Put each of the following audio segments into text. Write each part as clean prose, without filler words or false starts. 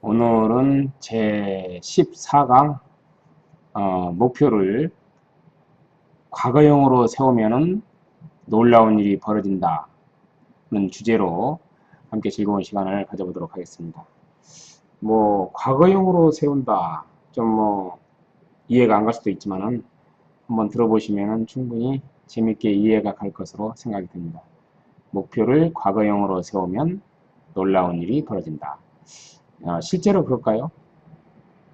오늘은 제 14강 목표를 과거형으로 세우면은 놀라운 일이 벌어진다는 주제로 함께 즐거운 시간을 가져보도록 하겠습니다. 과거형으로 세운다 좀 이해가 안 갈 수도 있지만은 한번 들어보시면은 충분히 재밌게 이해가 갈 것으로 생각이 듭니다. 목표를 과거형으로 세우면 놀라운 일이 벌어진다. 실제로 그럴까요?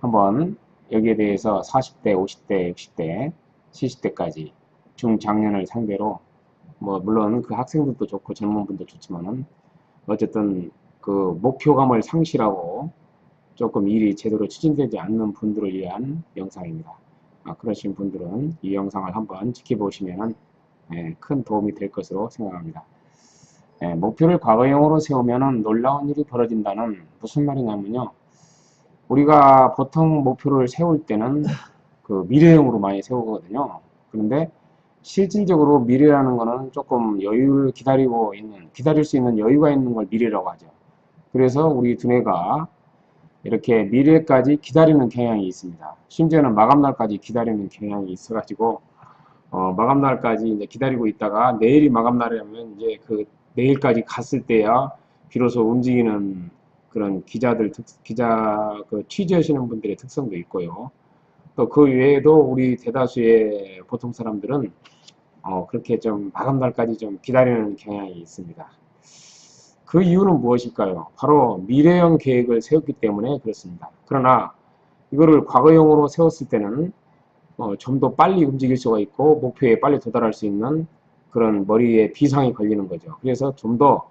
한번 여기에 대해서 40대, 50대, 60대, 70대까지 중장년을 상대로 물론 그 학생들도 좋고 젊은 분도 좋지만은 어쨌든 그 목표감을 상실하고 조금 일이 제대로 추진되지 않는 분들을 위한 영상입니다. 그러신 분들은 이 영상을 한번 지켜보시면 큰 도움이 될 것으로 생각합니다. 목표를 과거형으로 세우면 놀라운 일이 벌어진다는 무슨 말이냐면요. 우리가 보통 목표를 세울 때는 그 미래형으로 많이 세우거든요. 그런데 실질적으로 미래라는 거는 조금 여유를 기다릴 수 있는 여유가 있는 걸 미래라고 하죠. 그래서 우리 두뇌가 이렇게 미래까지 기다리는 경향이 있습니다. 심지어는 마감날까지 기다리는 경향이 있어가지고, 마감날까지 이제 기다리고 있다가 내일이 마감날이라면 이제 그 내일까지 갔을 때야 비로소 움직이는 그런 기자 그 취재하시는 분들의 특성도 있고요. 또 그 외에도 우리 대다수의 보통 사람들은 그렇게 좀 마감날까지 좀 기다리는 경향이 있습니다. 그 이유는 무엇일까요? 바로 미래형 계획을 세웠기 때문에 그렇습니다. 그러나 이거를 과거형으로 세웠을 때는 좀 더 빨리 움직일 수가 있고 목표에 빨리 도달할 수 있는 그런 머리에 비상이 걸리는 거죠. 그래서 좀 더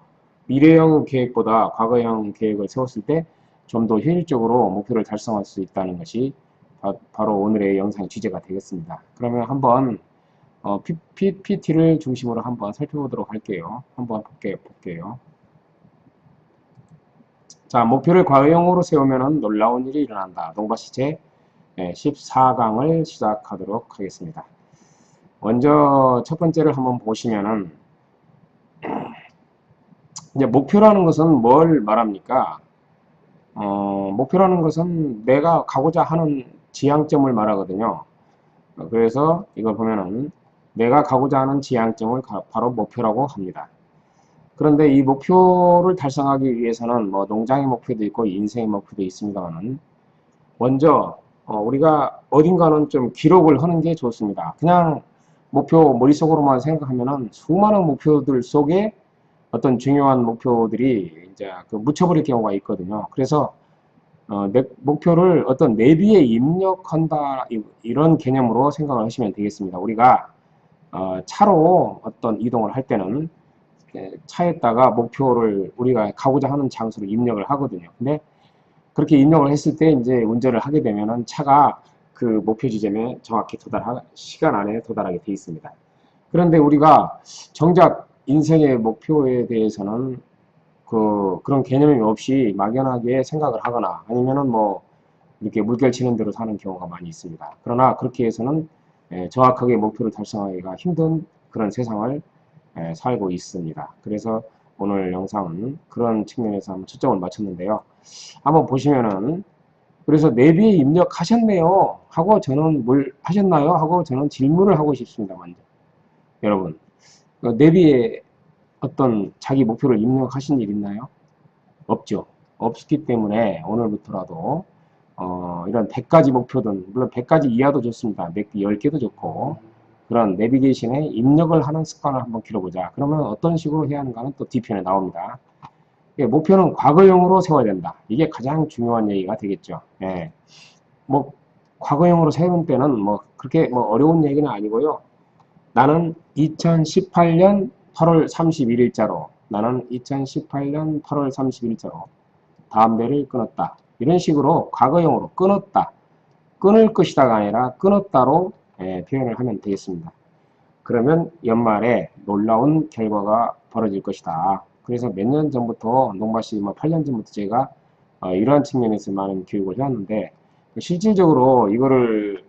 미래형 계획보다 과거형 계획을 세웠을 때 좀 더 효율적으로 목표를 달성할 수 있다는 것이 바로 오늘의 영상의 주제가 되겠습니다. 그러면 한번 PPT를 중심으로 한번 살펴보도록 할게요. 한번 볼게요. 자, 목표를 과거형으로 세우면 놀라운 일이 일어난다. 농바시제 14강을 시작하도록 하겠습니다. 먼저 첫 번째를 한번 보시면은 이제 목표라는 것은 뭘 말합니까? 목표라는 것은 내가 가고자 하는 지향점을 말하거든요. 그래서 이걸 보면은 내가 가고자 하는 지향점을 바로 목표라고 합니다. 그런데 이 목표를 달성하기 위해서는 농장의 목표도 있고 인생의 목표도 있습니다만은 먼저 우리가 어딘가는 좀 기록을 하는 게 좋습니다. 그냥 목표 머릿속으로만 생각하면은 수많은 목표들 속에 어떤 중요한 목표들이 이제 묻혀버릴 경우가 있거든요. 그래서 내 목표를 어떤 내비에 입력한다 이런 개념으로 생각을 하시면 되겠습니다. 우리가 차로 어떤 이동을 할 때는 차에다가 목표를 우리가 가고자 하는 장소로 입력을 하거든요. 근데 그렇게 입력을 했을 때 이제 운전을 하게 되면은 차가 그 목표 지점에 정확히 시간 안에 도달하게 되어 있습니다. 그런데 우리가 정작 인생의 목표에 대해서는 그런 개념이 없이 막연하게 생각을 하거나 아니면은 이렇게 물결 치는 대로 사는 경우가 많이 있습니다. 그러나 그렇게 해서는 정확하게 목표를 달성하기가 힘든 그런 세상을 살고 있습니다. 그래서 오늘 영상은 그런 측면에서 한번 초점을 맞췄는데요. 한번 보시면은 그래서 내비에 입력하셨네요 하고 저는 뭘 하셨나요 하고 저는 질문을 하고 싶습니다. 먼저 여러분 내비에 어떤 자기 목표를 입력하신 일 있나요? 없죠. 없기 때문에 오늘부터라도 이런 100가지 목표든 물론 100가지 이하도 좋습니다. 10개도 좋고 그런 내비게이션에 입력을 하는 습관을 한번 길러보자. 그러면 어떤 식으로 해야 하는가는 또 뒤편에 나옵니다. 목표는 과거형으로 세워야 된다. 이게 가장 중요한 얘기가 되겠죠. 예. 과거형으로 세우는 때는 그렇게 어려운 얘기는 아니고요. 나는 2018년 8월 31일자로 나는 2018년 8월 31일자로 담배를 끊었다. 이런 식으로 과거형으로 끊었다. 끊을 것이다가 아니라 끊었다로 표현을 하면 되겠습니다. 그러면 연말에 놀라운 결과가 벌어질 것이다. 그래서 몇 년 전부터 농바씨 8년 전부터 제가 이러한 측면에서 많은 교육을 해왔는데 실질적으로 이거를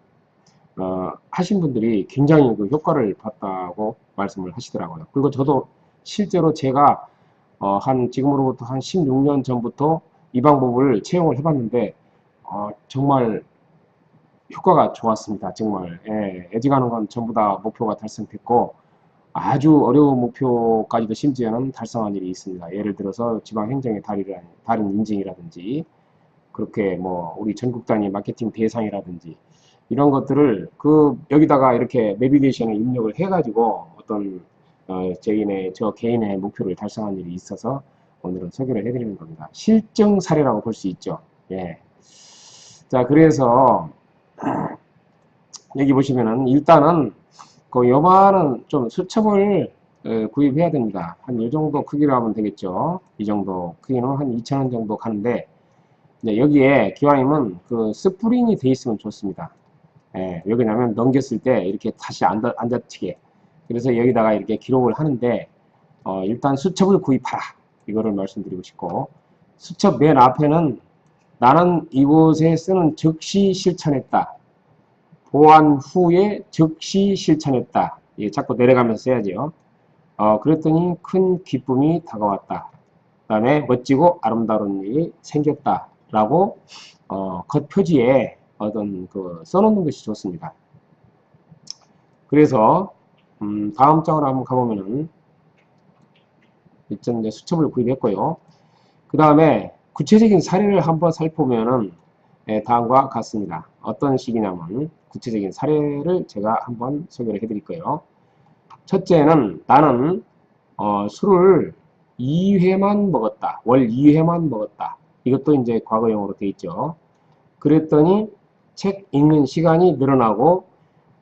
하신 분들이 굉장히 그 효과를 봤다고 말씀을 하시더라고요. 그리고 저도 실제로 제가 지금으로부터 한 16년 전부터 이 방법을 채용을 해봤는데 정말 효과가 좋았습니다. 정말 애지가는 건 전부 다 목표가 달성됐고 아주 어려운 목표까지도 심지어는 달성한 일이 있습니다. 예를 들어서 지방행정의 달인 인증이라든지 그렇게 뭐 우리 전국 단위 마케팅 대상이라든지 이런 것들을 여기다가 이렇게 내비게이션에 입력을 해가지고 어떤 저 개인의 목표를 달성한 일이 있어서 오늘은 소개를 해드리는 겁니다. 실증 사례라고 볼 수 있죠. 예. 자, 그래서 여기 보시면은 일단은 그 요만한 좀 수첩을 구입해야 됩니다. 한 이 정도 크기로 하면 되겠죠. 이 정도 크기는 한 2,000원 정도 가는데 여기에 기왕이면 그 스프링이 돼 있으면 좋습니다. 왜 그러냐면 넘겼을 때 이렇게 다시 안 다치게. 그래서 여기다가 이렇게 기록을 하는데 일단 수첩을 구입하라. 이거를 말씀드리고 싶고 수첩 맨 앞에는 나는 이곳에 쓰는 즉시 실천했다. 보완 후에 즉시 실천했다. 이게 자꾸 내려가면서 써야죠. 그랬더니 큰 기쁨이 다가왔다. 그 다음에 멋지고 아름다운 일이 생겼다. 라고 겉표지에 어떤 써놓는 것이 좋습니다. 그래서 다음 장으로 한번 가보면은 일단 이제 수첩을 구입했고요. 그 다음에 구체적인 사례를 한번 살펴보면은 다음과 같습니다. 어떤 식이냐면 구체적인 사례를 제가 한번 소개를 해드릴 거예요. 첫째는 나는 술을 2회만 먹었다. 월 2회만 먹었다. 이것도 이제 과거형으로 되어 있죠. 그랬더니 책 읽는 시간이 늘어나고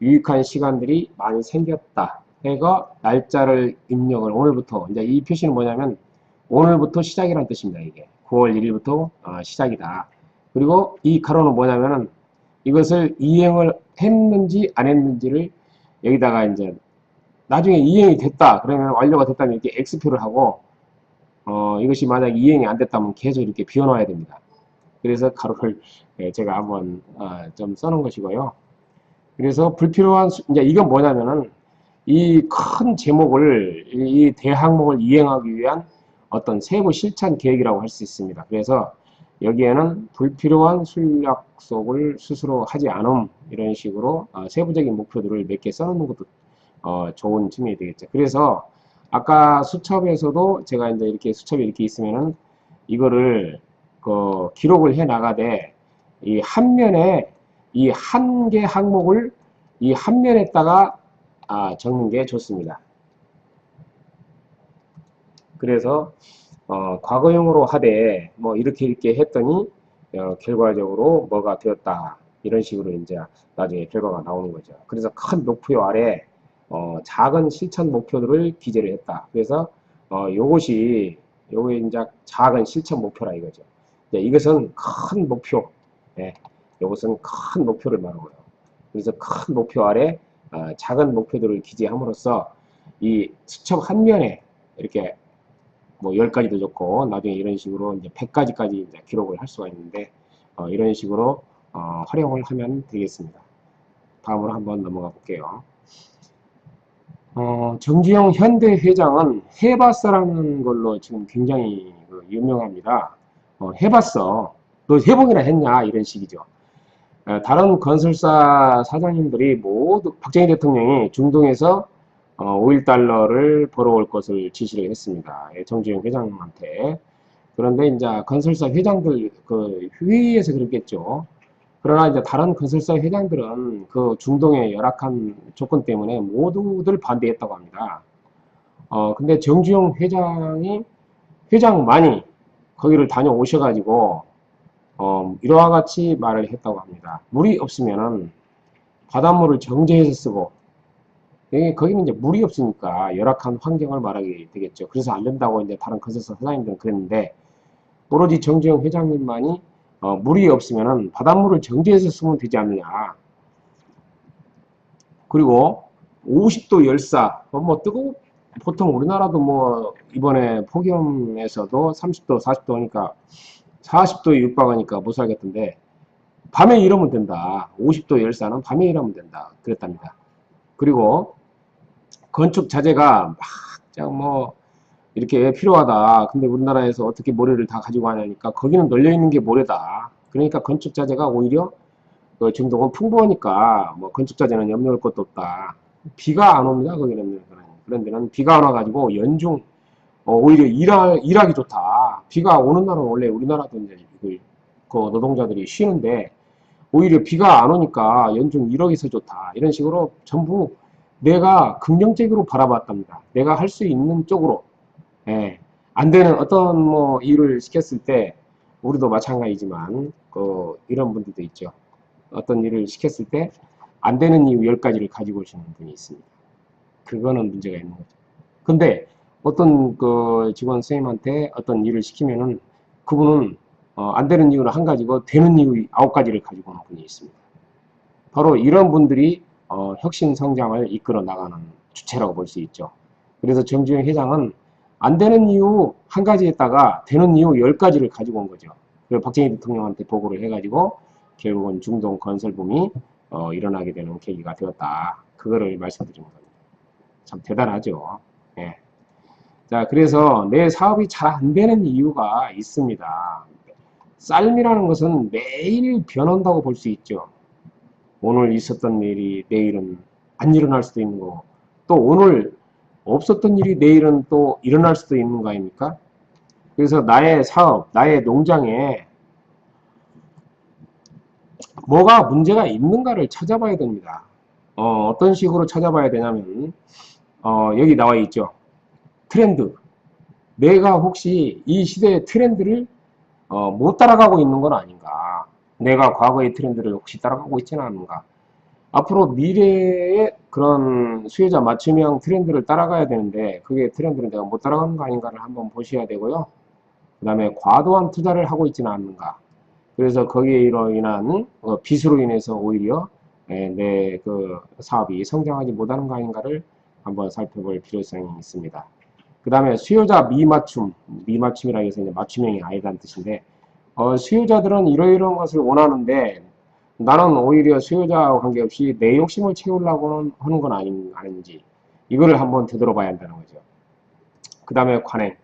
유익한 시간들이 많이 생겼다. 해가 날짜를 입력을 오늘부터 이제 이 표시는 뭐냐면 오늘부터 시작이라는 뜻입니다. 이게 9월 1일부터 시작이다. 그리고 이 가로는 뭐냐면은 이것을 이행을 했는지 안 했는지를 여기다가 이제 나중에 이행이 됐다 그러면 완료가 됐다면 이렇게 X표를 하고 이것이 만약 이행이 안 됐다면 계속 이렇게 비워놔야 됩니다. 그래서 가로를 제가 한번 좀 써놓은 것이고요. 그래서 불필요한 이제 이건 뭐냐면은 이 큰 제목을 이 대항목을 이행하기 위한 어떤 세부 실천 계획이라고 할 수 있습니다. 그래서 여기에는 불필요한 술 약속을 스스로 하지 않음 이런 식으로 세부적인 목표들을 몇 개 써놓는 것도 좋은 측면이 되겠죠. 그래서 아까 수첩에서도 제가 이제 이렇게 수첩이 이렇게 있으면은 이거를 기록을 해 나가되 이 한 면에 이 한 개 항목을 이 한 면에다가 적는 게 좋습니다. 그래서 과거형으로 하되 뭐 이렇게 했더니 결과적으로 뭐가 되었다 이런 식으로 이제 나중에 결과가 나오는 거죠. 그래서 큰 목표 아래 작은 실천 목표들을 기재를 했다. 그래서 요게 이제 작은 실천 목표라 이거죠. 이것은 큰 목표. 이것은 큰 목표를 말하고요. 그래서 큰 목표 아래 작은 목표들을 기재함으로써 이 수첩 한 면에 이렇게 뭐 10가지도 좋고 나중에 이런 식으로 이제 100가지까지 이제 기록을 할 수가 있는데 이런 식으로 활용을 하면 되겠습니다. 다음으로 한번 넘어가 볼게요. 정주영 현대 회장은 해봤어라는 걸로 지금 굉장히 유명합니다. 해봤어. 너 해보기나 했냐? 이런 식이죠. 다른 건설사 사장님들이 모두 박정희 대통령이 중동에서 5.1달러를 벌어올 것을 지시를 했습니다. 정주영 회장한테. 그런데 이제 건설사 회장들 회의에서 그랬겠죠. 그러나 이제 다른 건설사 회장들은 그 중동의 열악한 조건 때문에 모두들 반대했다고 합니다. 근데 정주영 회장만이 거기를 다녀오셔가지고 이와 같이 말을 했다고 합니다. 물이 없으면은 바닷물을 정제해서 쓰고 거기는 이제 물이 없으니까 열악한 환경을 말하게 되겠죠. 그래서 안 된다고 이제 다른 건설사 사장님들은 그랬는데 오로지 정주영 회장님만이 물이 없으면은 바닷물을 정제해서 쓰면 되지 않느냐. 그리고 50도 열사 보통 우리나라도 뭐 이번에 폭염에서도 30도 40도 하니까 40도에 육박하니까 못 살겠던데 밤에 일하면 된다. 50도 열사는 밤에 일하면 된다. 그랬답니다. 그리고 건축 자재가 막 이렇게 필요하다. 근데 우리나라에서 어떻게 모래를 다 가지고 가냐니까 거기는 널려 있는 게 모래다. 그러니까 건축 자재가 오히려 그 중동은 풍부하니까 뭐 건축 자재는 염려할 것도 없다. 비가 안 옵니다. 거기는 그런 데는 비가 안 와가지고 연중 오히려 일하기 좋다. 비가 오는 날은 원래 우리나라도 이제 그 노동자들이 쉬는데 오히려 비가 안 오니까 연중 일하기서 좋다. 이런 식으로 전부 내가 긍정적으로 바라봤답니다. 내가 할 수 있는 쪽으로. 예. 안 되는 어떤 뭐 일을 시켰을 때 우리도 마찬가지지만 이런 분들도 있죠. 어떤 일을 시켰을 때 안 되는 이유 10가지를 가지고 오시는 분이 있습니다. 그거는 문제가 있는 거죠. 근데 어떤 그 직원 선생님한테 어떤 일을 시키면은 그분은 안 되는 이유는 한 가지고 되는 이유 9가지를 가지고 오는 분이 있습니다. 바로 이런 분들이 혁신 성장을 이끌어 나가는 주체라고 볼 수 있죠. 그래서 정주영 회장은 안 되는 이유 한 가지에다가 되는 이유 10가지를 가지고 온 거죠. 그리고 박정희 대통령한테 보고를 해가지고 결국은 중동 건설붐이 일어나게 되는 계기가 되었다. 그거를 말씀드리는 겁니다. 참 대단하죠. 예. 자, 그래서 내 사업이 잘 안 되는 이유가 있습니다. 삶이라는 것은 매일 변한다고 볼 수 있죠. 오늘 있었던 일이 내일은 안 일어날 수도 있는 거고, 또 오늘 없었던 일이 내일은 또 일어날 수도 있는 거 아닙니까? 그래서 나의 사업, 나의 농장에 뭐가 문제가 있는가를 찾아봐야 됩니다. 어떤 식으로 찾아봐야 되냐면, 여기 나와 있죠. 트렌드. 내가 혹시 이 시대의 트렌드를 못 따라가고 있는 건 아닌가? 내가 과거의 트렌드를 혹시 따라가고 있지는 않은가? 앞으로 미래의 그런 수요자 맞춤형 트렌드를 따라가야 되는데 그게 트렌드를 내가 못 따라가는 거 아닌가를 한번 보셔야 되고요. 그 다음에 과도한 투자를 하고 있지는 않는가. 그래서 거기에 인한 빚으로 인해서 오히려 내 그 사업이 성장하지 못하는 거 아닌가를 한번 살펴볼 필요성이 있습니다. 그 다음에 수요자 미맞춤이라고 해서 이제 맞춤형이 아니다는 뜻인데, 수요자들은 이러이러한 것을 원하는데, 나는 오히려 수요자와 관계없이 내 욕심을 채우려고 하는 건 아닌지, 이거를 한번 되돌아봐야 한다는 거죠. 그 다음에 관행.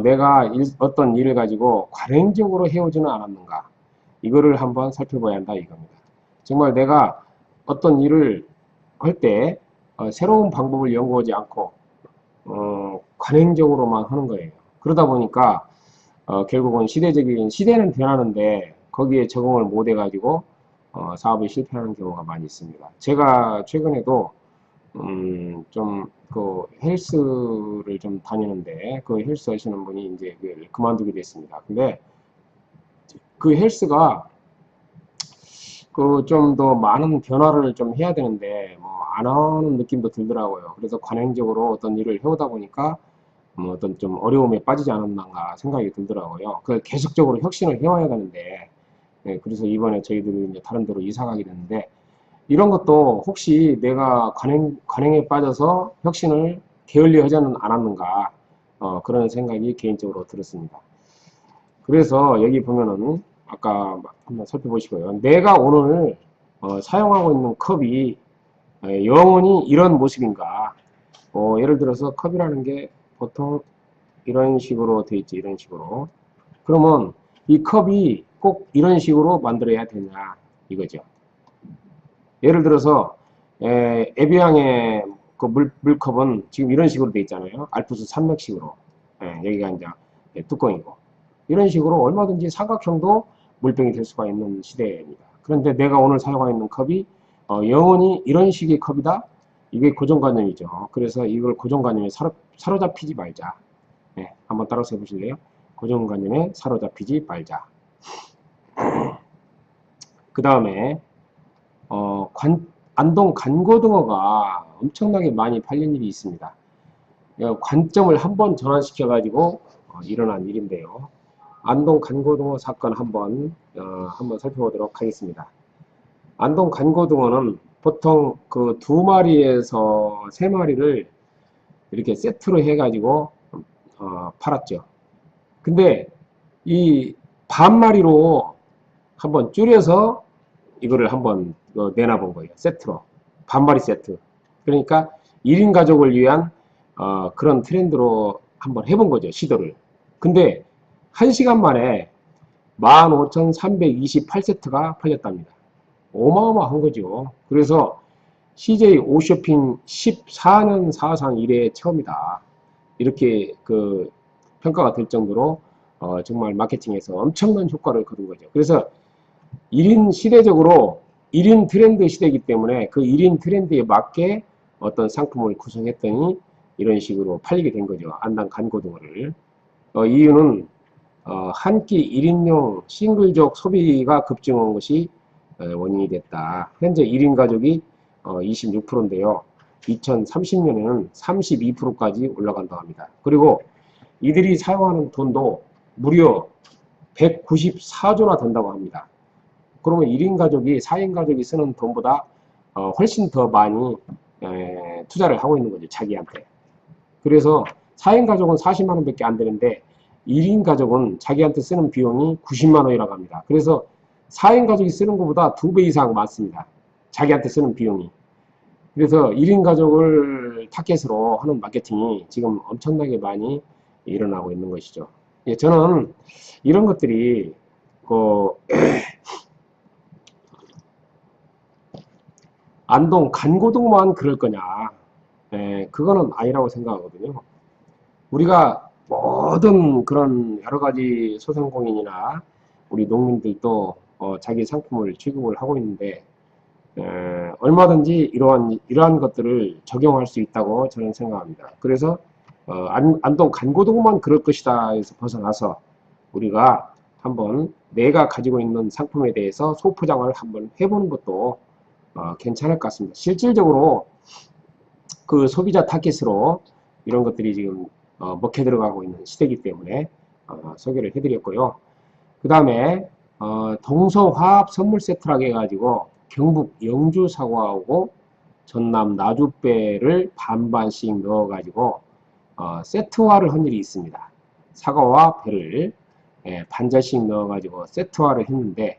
내가 어떤 일을 가지고 관행적으로 해오지는 않았는가, 이거를 한번 살펴봐야 한다 이겁니다. 정말 내가 어떤 일을 할 때 새로운 방법을 연구하지 않고 관행적으로만 하는 거예요. 그러다 보니까 결국은 시대는 변하는데 거기에 적응을 못 해가지고 사업이 실패하는 경우가 많이 있습니다. 제가 최근에도 좀 그 헬스를 좀 다니는데 그 헬스 하시는 분이 이제 그만두게 됐습니다. 근데 그 헬스가 그 좀 더 많은 변화를 좀 해야 되는데 뭐 안 하는 느낌도 들더라고요. 그래서 관행적으로 어떤 일을 해오다 보니까 뭐 어떤 좀 어려움에 빠지지 않았나 생각이 들더라고요. 그 계속적으로 혁신을 해와야 되는데, 그래서 이번에 저희들이 이제 다른 데로 이사 가게 됐는데, 이런 것도 혹시 내가 관행에 빠져서 혁신을 게을리 하지는 않았는가, 그런 생각이 개인적으로 들었습니다. 그래서 여기 보면은, 아까 한번 살펴보시고요. 내가 오늘 사용하고 있는 컵이 영원히 이런 모습인가. 예를 들어서 컵이라는 게 보통 이런 식으로 돼 있지, 이런 식으로. 그러면 이 컵이 꼭 이런 식으로 만들어야 되냐, 이거죠. 예를 들어서 에비앙의 그 물컵은 지금 이런 식으로 돼 있잖아요. 알프스 산맥식으로. 여기가 이제 뚜껑이고. 이런 식으로 얼마든지 삼각형도 물병이 될 수가 있는 시대입니다. 그런데 내가 오늘 사용하고 있는 컵이 영원히 이런 식의 컵이다? 이게 고정관념이죠. 그래서 이걸 고정관념에 사로잡히지 말자. 한번 따라서 해보실래요? 고정관념에 사로잡히지 말자. 그 다음에 안동 간고등어가 엄청나게 많이 팔린 일이 있습니다. 관점을 한번 전환시켜 가지고 일어난 일인데요. 안동 간고등어 사건 한번 살펴보도록 하겠습니다. 안동 간고등어는 보통 그 2마리에서 3마리를 이렇게 세트로 해가지고 팔았죠. 근데 이 반마리로 한번 줄여서 이거를 한번 내놔본 거예요. 세트로. 반마리 세트. 그러니까 1인 가족을 위한 그런 트렌드로 한번 해본 거죠, 시도를. 근데 1시간 만에 15,328세트가 팔렸답니다. 어마어마한 거죠. 그래서 CJ 오쇼핑 14년 사상 이래 처음이다. 이렇게 그 평가가 될 정도로 정말 마케팅에서 엄청난 효과를 거둔 거죠. 그래서 1인 시대적으로 1인 트렌드 시대이기 때문에 그 1인 트렌드에 맞게 어떤 상품을 구성했더니 이런 식으로 팔리게 된 거죠. 안당 간고등어를. 이유는 한 끼 1인용 싱글족 소비가 급증한 것이 원인이 됐다. 현재 1인 가족이 26%인데요. 2030년에는 32%까지 올라간다고 합니다. 그리고 이들이 사용하는 돈도 무려 194조나 된다고 합니다. 그러면 1인 가족이 4인 가족이 쓰는 돈보다 훨씬 더 많이 투자를 하고 있는 거죠, 자기한테. 그래서 4인 가족은 40만 원밖에 안 되는데 1인 가족은 자기한테 쓰는 비용이 90만 원이라고 합니다. 그래서 4인 가족이 쓰는 것보다 2배 이상 많습니다, 자기한테 쓰는 비용이. 그래서 1인 가족을 타겟으로 하는 마케팅이 지금 엄청나게 많이 일어나고 있는 것이죠. 예, 저는 이런 것들이 그 안동 간고동만 그럴 거냐, 그거는 아니라고 생각하거든요. 우리가 모든 그런 여러 가지 소상공인이나 우리 농민들도 자기 상품을 취급을 하고 있는데 얼마든지 이러한 것들을 적용할 수 있다고 저는 생각합니다. 그래서 안동 간고동만 그럴 것이다 에서 벗어나서 우리가 한번 내가 가지고 있는 상품에 대해서 소포장을 한번 해보는 것도 괜찮을 것 같습니다. 실질적으로 그 소비자 타깃으로 이런 것들이 지금 먹혀 들어가고 있는 시대이기 때문에 소개를 해드렸고요. 그 다음에 동서화합 선물 세트라고 해가지고 경북 영주 사과하고 전남 나주배를 반반씩 넣어가지고 세트화를 한 일이 있습니다. 사과와 배를 반절씩 넣어가지고 세트화를 했는데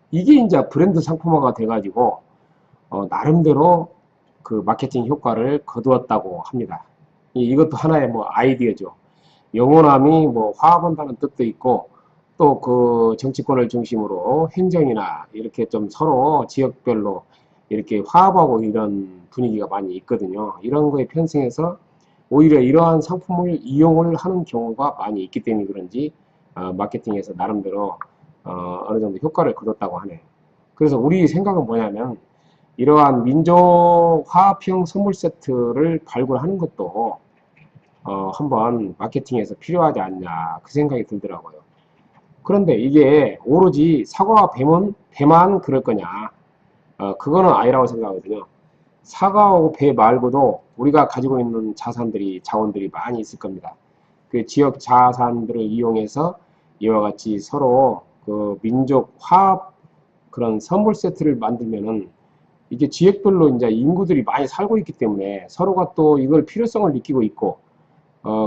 이게 이제 브랜드 상품화가 돼가지고 나름대로 그 마케팅 효과를 거두었다고 합니다. 이것도 하나의 뭐 아이디어죠. 영원함이 뭐 화합한다는 뜻도 있고 또 그 정치권을 중심으로 행정이나 이렇게 좀 서로 지역별로 이렇게 화합하고 이런 분위기가 많이 있거든요. 이런 거에 편승해서 오히려 이러한 상품을 이용을 하는 경우가 많이 있기 때문에 그런지 마케팅에서 나름대로 어느 정도 효과를 거뒀다고 하네요. 그래서 우리 생각은 뭐냐면 이러한 민족 화합형 선물 세트를 발굴하는 것도 한번 마케팅에서 필요하지 않냐 그 생각이 들더라고요. 그런데 이게 오로지 사과와 배만 그럴 거냐, 그거는 아니라고 생각하거든요. 사과하고 배 말고도 우리가 가지고 있는 자원들이 많이 있을 겁니다. 그 지역 자산들을 이용해서 이와 같이 서로 그 민족 화합 그런 선물 세트를 만들면은 이게 지역별로 이제 인구들이 많이 살고 있기 때문에 서로가 또 이걸 필요성을 느끼고 있고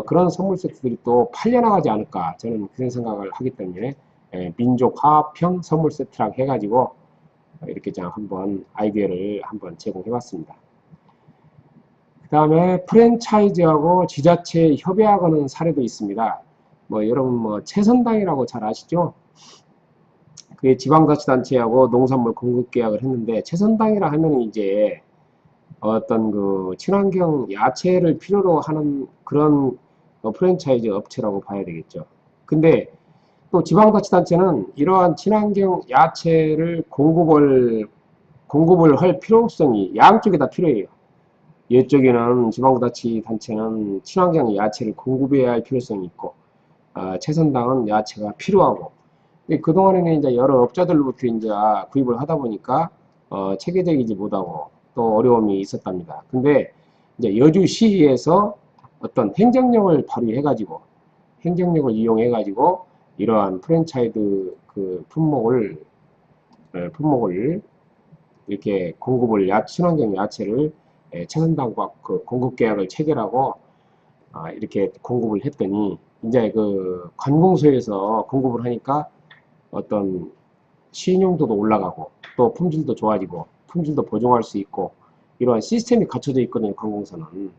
그런 선물 세트들이 또 팔려나가지 않을까 저는 그런 생각을 하기 때문에 민족 화합형 선물 세트라고 해가지고 이렇게 좀 한번 아이디어를 한번 제공해 봤습니다. 그 다음에 프랜차이즈하고 지자체 협약하는 사례도 있습니다. 뭐 여러분 뭐 최선당이라고 잘 아시죠? 그게 지방자치단체하고 농산물 공급 계약을 했는데 최선당이라 하면 이제 어떤 그 친환경 야채를 필요로 하는 그런 프랜차이즈 업체라고 봐야 되겠죠. 근데 또 지방자치단체는 이러한 친환경 야채를 공급을 할 필요성이 양쪽에 다 필요해요. 이쪽에는 지방자치단체는 친환경 야채를 공급해야 할 필요성이 있고 최선당은 야채가 필요하고 그동안에는 이제 여러 업자들로부터 이제 구입을 하다 보니까 체계적이지 못하고 또 어려움이 있었답니다. 근데 이제 여주시에서 어떤 행정력을 발휘해가지고 행정력을 이용해가지고 이러한 프랜차이즈 그 품목을 이렇게 공급을 친환경 야채를 최선당과 그 공급 계약을 체결하고 이렇게 공급을 했더니 이제 그 관공서에서 공급을 하니까 어떤 신용도도 올라가고 또 품질도 좋아지고 품질도 보증할 수 있고 이러한 시스템이 갖춰져 있거든요. 관공서는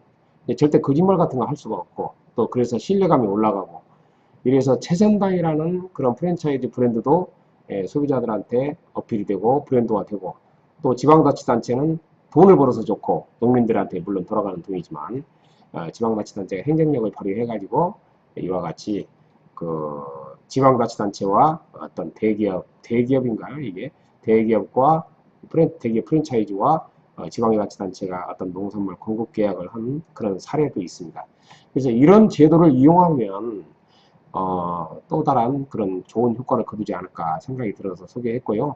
절대 거짓말 같은 거 할 수가 없고 또 그래서 신뢰감이 올라가고, 이래서 최선당이라는 그런 프랜차이즈 브랜드도 소비자들한테 어필이 되고 브랜드가 되고, 또 지방자치단체는 돈을 벌어서 좋고, 농민들한테 물론 돌아가는 돈이지만 지방자치단체가 행정력을 발휘해가지고 이와 같이 그 지방자치단체와 어떤 대기업인가요? 이게 대기업과 대기업 프랜차이즈와 지방자치단체가 어떤 농산물 공급 계약을 한 그런 사례도 있습니다. 그래서 이런 제도를 이용하면 또 다른 그런 좋은 효과를 거두지 않을까 생각이 들어서 소개했고요.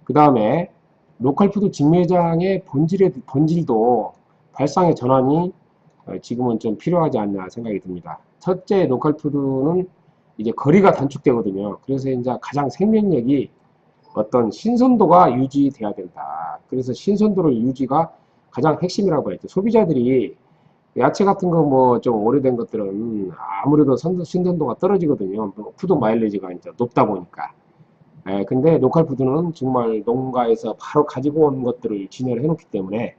그 다음에 로컬푸드 직매장의 본질도 발상의 전환이 지금은 좀 필요하지 않나 생각이 듭니다. 첫째, 로컬푸드는 이제 거리가 단축되거든요. 그래서 이제 가장 생명력이 어떤 신선도가 유지돼야 된다. 그래서 신선도를 유지가 가장 핵심이라고 했죠. 소비자들이 야채 같은 거 뭐 좀 오래된 것들은 아무래도 신선도가 떨어지거든요. 푸드 마일리지가 이제 높다 보니까. 근데 로컬 푸드는 정말 농가에서 바로 가지고 온 것들을 진열해 놓기 때문에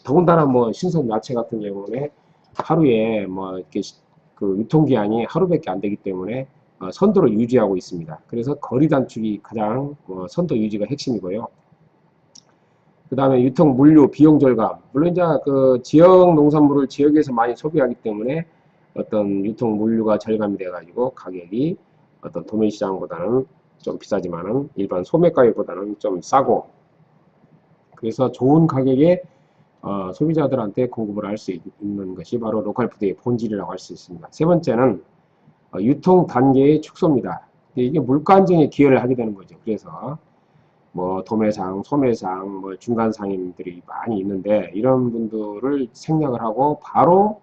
더군다나 뭐 신선 야채 같은 경우는 하루에 뭐 이렇게 그 유통기한이 하루밖에 안 되기 때문에 선도를 유지하고 있습니다. 그래서 거리 단축이 가장 선도 유지가 핵심이고요. 그 다음에 유통 물류 비용 절감. 물론 이제 그 지역 농산물을 지역에서 많이 소비하기 때문에 어떤 유통 물류가 절감이 돼가지고 가격이 어떤 도매 시장보다는 좀 비싸지만은 일반 소매 가격보다는 좀 싸고, 그래서 좋은 가격에 소비자들한테 공급을 할 수 있는 것이 바로 로컬푸드의 본질이라고 할 수 있습니다. 세 번째는 유통 단계의 축소입니다. 이게 물가 안정에 기여를 하게 되는 거죠. 그래서 뭐 도매상, 소매상, 뭐 중간 상인들이 많이 있는데 이런 분들을 생략을 하고 바로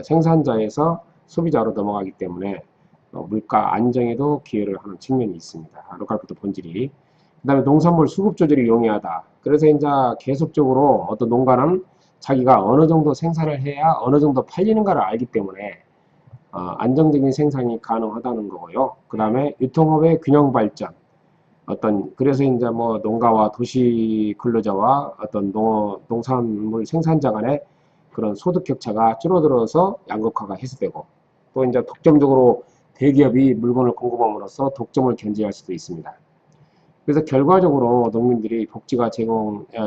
생산자에서 소비자로 넘어가기 때문에 물가 안정에도 기여를 하는 측면이 있습니다. 로컬푸드 본질이. 그 다음에 농산물 수급 조절이 용이하다. 그래서 이제 계속적으로 어떤 농가는 자기가 어느 정도 생산을 해야 어느 정도 팔리는가를 알기 때문에 안정적인 생산이 가능하다는 거고요. 그 다음에 유통업의 균형 발전. 그래서 이제 뭐 농가와 도시 근로자와 어떤 농산물 생산자 간의 그런 소득 격차가 줄어들어서 양극화가 해소되고, 또 이제 독점적으로 대기업이 물건을 공급함으로써 독점을 견제할 수도 있습니다. 그래서 결과적으로 농민들이 복지가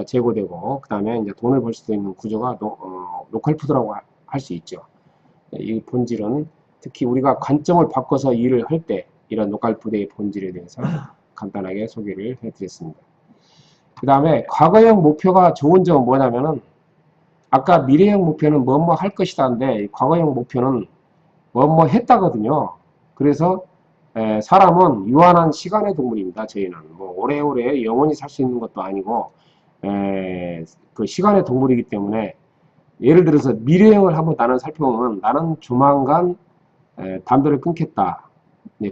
제고되고, 그 다음에 이제 돈을 벌 수도 있는 구조가 로컬푸드라고 할 수 있죠. 이 본질은 특히 우리가 관점을 바꿔서 일을 할 때 이런 로컬푸드의 본질에 대해서 간단하게 소개를 해드렸습니다. 그 다음에 과거형 목표가 좋은 점은 뭐냐면은 아까 미래형 목표는 뭐뭐 할 것이다인데 과거형 목표는 뭐뭐 했다거든요. 그래서 사람은 유한한 시간의 동물입니다. 저희는 뭐 오래오래 영원히 살 수 있는 것도 아니고 그 시간의 동물이기 때문에, 예를 들어서 미래형을 한번 나는 살펴보면 나는 조만간 담배를 끊겠다,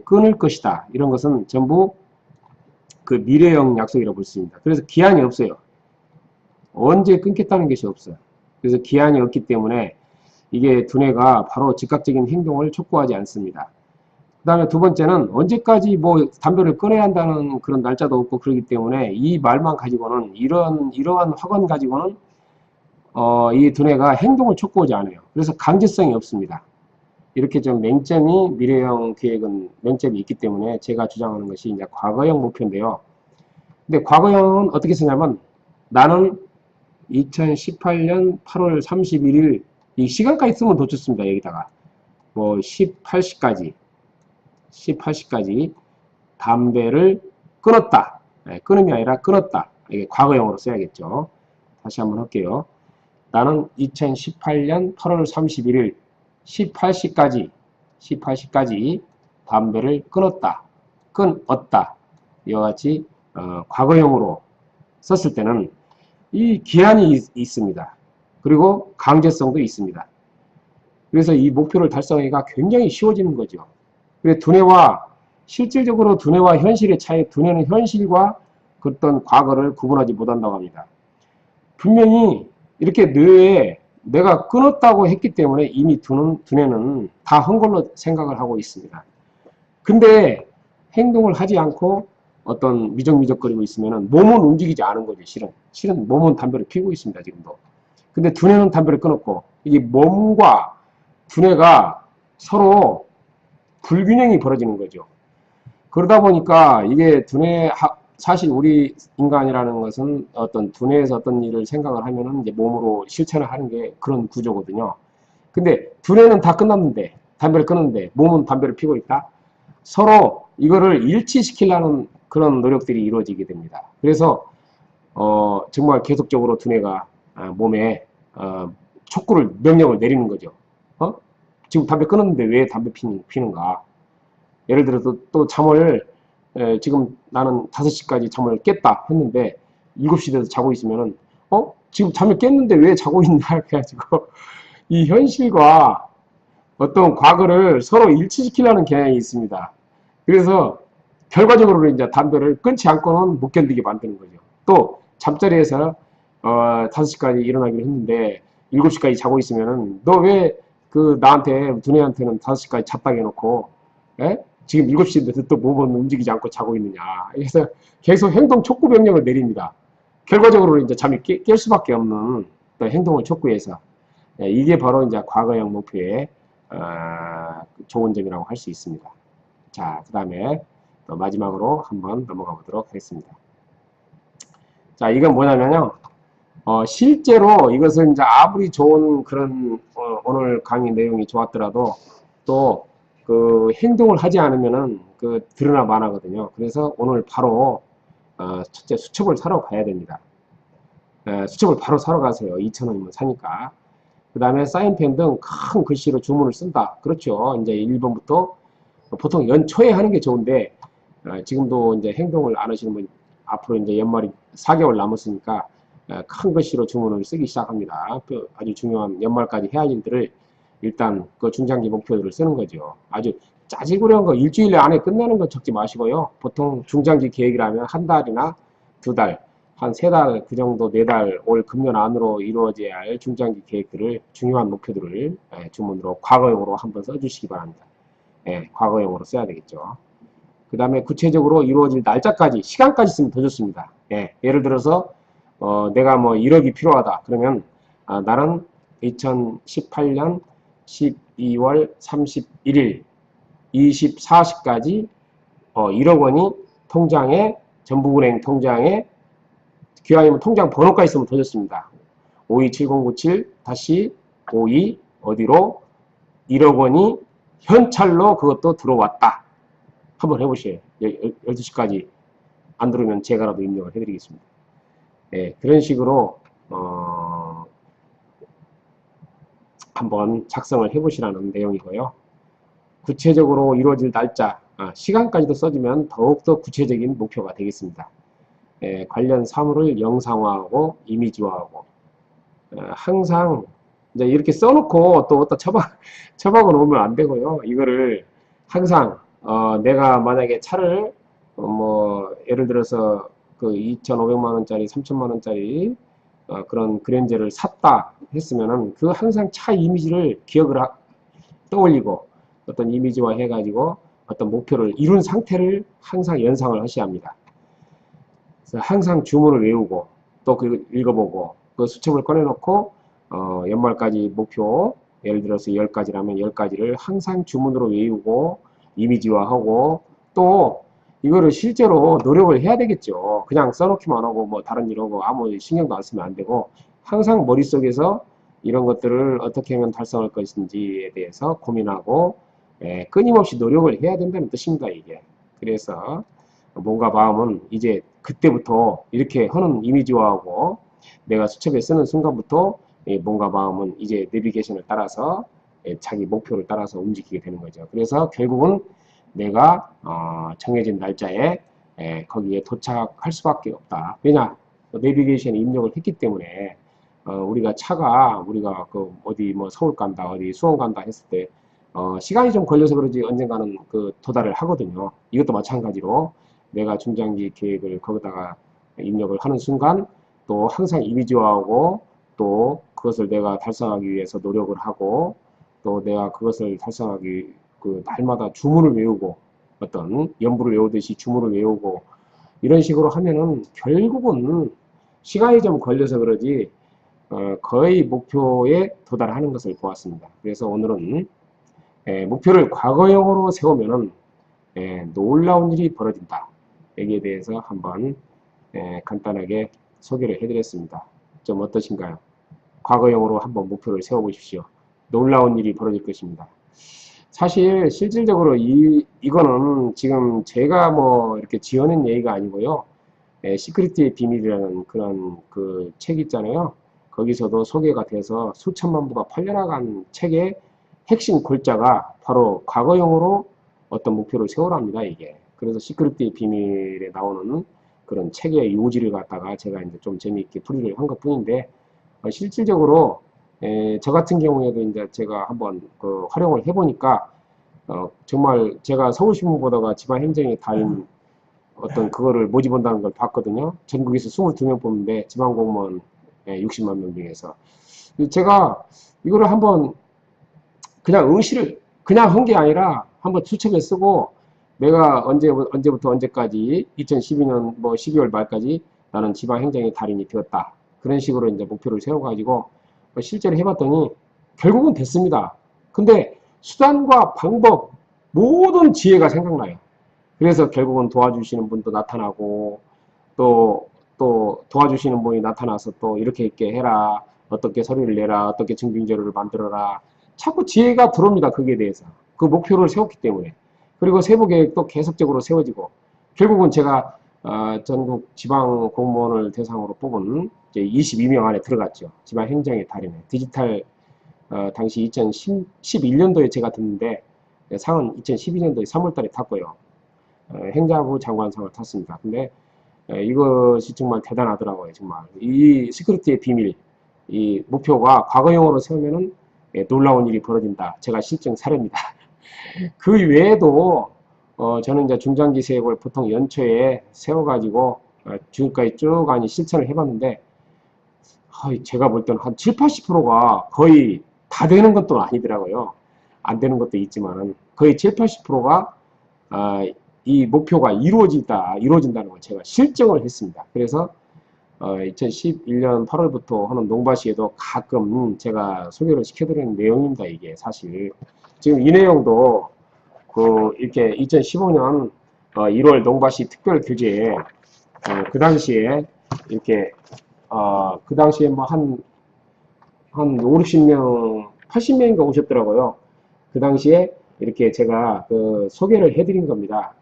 끊을 것이다, 이런 것은 전부 그 미래형 약속이라고 볼 수 있습니다. 그래서 기한이 없어요. 언제 끊겠다는 것이 없어요. 그래서 기한이 없기 때문에 이게 두뇌가 바로 즉각적인 행동을 촉구하지 않습니다. 그 다음에 두 번째는 언제까지 뭐 담배를 끊어야 한다는 그런 날짜도 없고 그렇기 때문에 이 말만 가지고는 이러한 확언 가지고는 이 두뇌가 행동을 촉구하지 않아요. 그래서 강제성이 없습니다. 이렇게 좀 맹점이 미래형 계획은 맹점이 있기 때문에 제가 주장하는 것이 이제 과거형 목표인데요. 근데 과거형은 어떻게 쓰냐면 나는 2018년 8월 31일 이 시간까지 쓰면 더 좋습니다. 여기다가 뭐 18시까지 담배를 끊었다. 끊음이 아니라 끊었다. 이게 과거형으로 써야겠죠. 다시 한번 할게요. 나는 2018년 8월 31일 18시까지 담배를 끊었다. 이와 같이 과거형으로 썼을 때는 이 기한이 있습니다. 그리고 강제성도 있습니다. 그래서 이 목표를 달성하기가 굉장히 쉬워지는 거죠. 그래서 실질적으로 두뇌와 현실의 차이, 두뇌는 현실과 어떤 과거를 구분하지 못한다고 합니다. 분명히 이렇게 뇌에 내가 끊었다고 했기 때문에 이미 두뇌는 다 한 걸로 생각을 하고 있습니다. 근데 행동을 하지 않고 어떤 미적미적거리고 있으면 몸은 움직이지 않은 거죠. 실은 몸은 담배를 피우고 있습니다. 지금도. 근데 두뇌는 담배를 끊었고, 이게 몸과 두뇌가 서로 불균형이 벌어지는 거죠. 그러다 보니까 이게 사실 우리 인간이라는 것은 어떤 두뇌에서 어떤 일을 생각을 하면은 이제 몸으로 실천을 하는 게 그런 구조거든요. 근데 두뇌는 다 끝났는데, 담배를 끊었는데, 몸은 담배를 피고 있다? 서로 이거를 일치시키려는 그런 노력들이 이루어지게 됩니다. 그래서, 정말 계속적으로 두뇌가 몸에, 촉구를, 명령을 내리는 거죠. 어? 지금 담배 끊었는데 왜 담배 피는가? 예를 들어서 또 잠을 지금 나는 5시까지 잠을 깼다 했는데 7시 돼서 자고 있으면은 지금 잠을 깼는데 왜 자고 있냐 해가지고 이 현실과 어떤 과거를 서로 일치시키려는 경향이 있습니다. 그래서 결과적으로 이제 담배를 끊지 않고는 못 견디게 만드는 거죠. 또 잠자리에서 5시까지 일어나기로 했는데 7시까지 자고 있으면은 너 왜 그 나한테 두뇌한테는 5시까지 잤다 해놓고 지금 7시인데 또 몸은 움직이지 않고 자고 있느냐. 그래서 계속 행동 촉구 명령을 내립니다. 결과적으로 이제 잠이 깰 수밖에 없는 또 행동을 촉구해서 이게 바로 이제 과거형 목표의 좋은 점이라고 할 수 있습니다. 자, 그 다음에 또 마지막으로 한번 넘어가 보도록 하겠습니다. 자, 이건 뭐냐면요. 실제로 이것은 이제 아무리 좋은 그런 오늘 강의 내용이 좋았더라도 또 그 행동을 하지 않으면은 그 드러나 마나거든요. 그래서 오늘 바로 첫째 수첩을 사러 가야 됩니다. 수첩을 바로 사러 가세요. 2,000원이면 사니까. 그 다음에 사인펜 등 큰 글씨로 주문을 쓴다. 그렇죠. 이제 1번부터 보통 연초에 하는 게 좋은데 지금도 이제 행동을 안 하시는 분 앞으로 이제 연말이 4개월 남았으니까 큰 글씨로 주문을 쓰기 시작합니다. 그 아주 중요한 연말까지 해야 할 일들을 일단 그 중장기 목표들을 쓰는 거죠. 아주 짜질구려한 거 일주일 안에 끝내는 거 적지 마시고요. 보통 중장기 계획이라면 한 달이나 2달, 한 3달 그 정도 4달 올 금년 안으로 이루어져야 할 중장기 계획들을 중요한 목표들을 주문으로 과거형으로 한번 써주시기 바랍니다. 과거형으로 써야 되겠죠. 그 다음에 구체적으로 이루어질 날짜까지 시간까지 쓰면 더 좋습니다. 예를 들어서 내가 뭐 1억이 필요하다 그러면 나는 2018년 12월 31일 24시까지 1억 원이 통장에 전북은행 통장에 기왕이면 통장 번호가 있으면 더 좋습니다. 527097-52 어디로 1억 원이 현찰로 그것도 들어왔다. 한번 해보세요. 12시까지 안 들어오면 제가라도 입력을 해드리겠습니다. 그런 식으로 한번 작성을 해보시라는 내용이고요. 구체적으로 이루어질 날짜, 시간까지도 써주면 더욱더 구체적인 목표가 되겠습니다. 관련 사물을 영상화하고 이미지화하고 항상 이제 이렇게 써놓고 또 어디다 처박아 놓으면 안 되고요. 이거를 항상 내가 만약에 차를 뭐 예를 들어서 그 2,500만 원짜리, 3,000만 원짜리 그런 그랜저를 샀다 했으면은 그 항상 차 이미지를 떠올리고 어떤 이미지화 해가지고 어떤 목표를 이룬 상태를 항상 연상을 하셔야 합니다. 그래서 항상 주문을 외우고 또 그 읽어보고 그 수첩을 꺼내놓고 연말까지 목표 예를 들어서 10가지라면 10가지를 항상 주문으로 외우고 이미지화하고 또 이거를 실제로 노력을 해야 되겠죠. 그냥 써놓기만 하고 뭐 다른 일 하고 아무 신경도 안 쓰면 안 되고 항상 머릿속에서 이런 것들을 어떻게 하면 달성할 것인지에 대해서 고민하고 끊임없이 노력을 해야 된다는 뜻입니다. 이게. 그래서 몸과 마음은 이제 그때부터 이렇게 하는 이미지화하고 내가 수첩에 쓰는 순간부터 몸과 마음은 이제 내비게이션을 따라서 자기 목표를 따라서 움직이게 되는 거죠. 그래서 결국은 내가 정해진 날짜에 거기에 도착할 수밖에 없다. 왜냐? 내비게이션에 입력을 했기 때문에 우리가 우리가 그 어디 뭐 서울 간다, 어디 수원 간다 했을 때 시간이 좀 걸려서 그러지 언젠가는 그 도달을 하거든요. 이것도 마찬가지로 내가 중장기 계획을 거기다가 입력을 하는 순간 또 항상 이미지화하고 또 그것을 내가 달성하기 위해서 노력을 하고 또 내가 그것을 달성하기 그 날마다 주문을 외우고 어떤 연부를 외우듯이 주문을 외우고 이런 식으로 하면은 결국은 시간이 좀 걸려서 그러지 거의 목표에 도달하는 것을 보았습니다. 그래서 오늘은 목표를 과거형으로 세우면은 놀라운 일이 벌어진다. 여기에 대해서 한번 간단하게 소개를 해드렸습니다. 좀 어떠신가요? 과거형으로 한번 목표를 세워보십시오. 놀라운 일이 벌어질 것입니다. 사실 실질적으로 이거는 지금 제가 뭐 이렇게 지어낸 얘기가 아니고요. 시크릿의 비밀이라는 그런 그 책 있잖아요. 거기서도 소개가 돼서 수천만 부가 팔려나간 책의 핵심 골자가 바로 과거형으로 어떤 목표를 세우랍니다, 이게. 그래서 시크릿의 비밀에 나오는 그런 책의 요지를 갖다가 제가 이제 좀 재미있게 풀이를 한 것 뿐인데, 실질적으로, 저 같은 경우에도 이제 제가 한번 그 활용을 해보니까, 정말 제가 서울신문 보다가 지방행정의 달인 어떤 그거를 모집한다는 걸 봤거든요. 전국에서 22명 뽑는데 지방공무원 60만 명 중에서. 제가 이거를 한번 그냥 응시를 그냥 한 게 아니라 한번 추측을 쓰고 내가 언제부터 언제까지 2012년 뭐 12월 말까지 나는 지방행정의 달인이 되었다. 그런 식으로 이제 목표를 세워가지고 실제로 해봤더니 결국은 됐습니다. 근데 수단과 방법 모든 지혜가 생각나요. 그래서 결국은 도와주시는 분도 나타나고 또 도와주시는 분이 나타나서 또 이렇게 해라. 어떻게 서류를 내라. 어떻게 증빙자료를 만들어라. 자꾸 지혜가 들어옵니다. 거기에 대해서. 그 목표를 세웠기 때문에. 그리고 세부 계획도 계속적으로 세워지고 결국은 제가 전국 지방 공무원을 대상으로 뽑은 이제 22명 안에 들어갔죠. 지방 행정의 달인에. 디지털 당시 2011년도에 제가 듣는데 상은 2012년도에 3월달에 탔고요. 행자부 장관상을 탔습니다. 근데 이것이 정말 대단하더라고요. 정말 이 시크릿의 비밀, 이 목표가 과거형으로 세우면은 놀라운 일이 벌어진다. 제가 실증 사례입니다. 그 외에도 저는 이제 중장기 계획을 보통 연초에 세워가지고 지금까지 쭉 실천을 해봤는데 제가 볼 때는 한 7, 80%가 거의 다 되는 것도 아니더라고요. 안 되는 것도 있지만은 거의 7, 80%가 이 목표가 이루어진다는 걸 제가 실증을 했습니다. 그래서 2011년 8월부터 하는 농바시에도 가끔 제가 소개를 시켜드리는 내용입니다. 이게 사실 지금 이 내용도 이렇게 2015년 1월 농바시 특별 교재에 그 당시에 이렇게 그 당시에 뭐 한 5, 60명, 80명인가 오셨더라고요. 그 당시에 이렇게 제가 소개를 해드린 겁니다.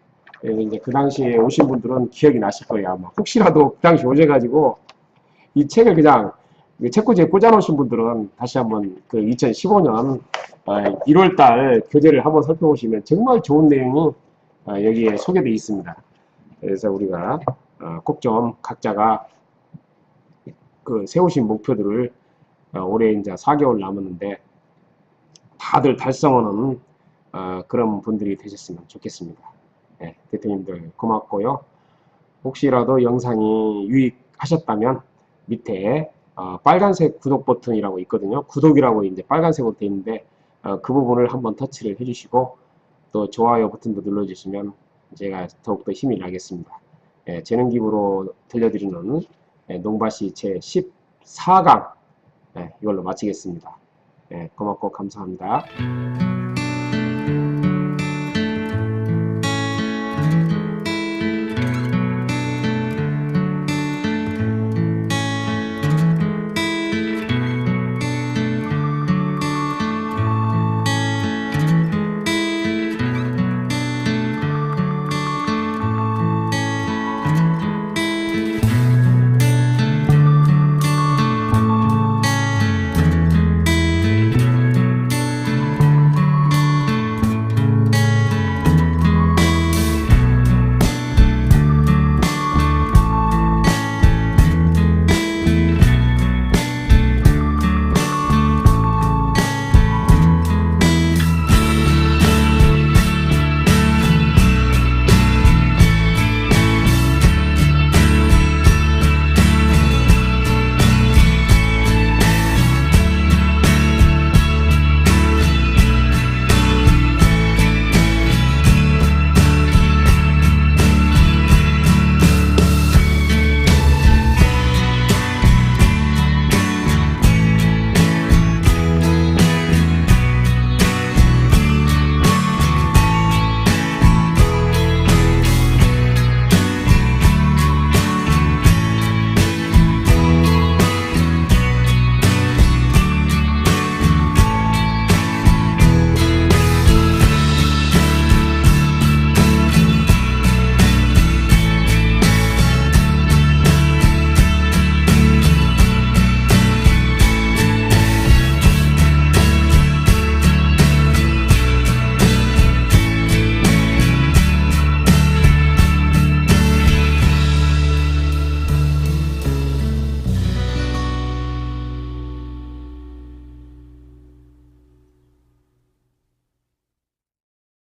이제 그 당시에 오신 분들은 기억이 나실 거예요. 아마 혹시라도 그 당시 오셔가지고 이 책을 그냥 책꽂이에 꽂아놓으신 분들은 다시 한번 2015년 1월달 교재를 한번 살펴보시면 정말 좋은 내용이 여기에 소개되어 있습니다. 그래서 우리가 꼭 좀 각자가 세우신 목표들을 올해 이제 4개월 남았는데 다들 달성하는 그런 분들이 되셨으면 좋겠습니다. 네, 대표님들 고맙고요. 혹시라도 영상이 유익하셨다면 밑에 빨간색 구독 버튼이라고 있거든요. 구독이라고 이제 빨간색으로 되어 있는데 그 부분을 한번 터치를 해주시고 또 좋아요 버튼도 눌러주시면 제가 더욱더 힘이 나겠습니다. 재능 기부로 들려드리는 농바시 제 14강 네, 이걸로 마치겠습니다. 고맙고 감사합니다.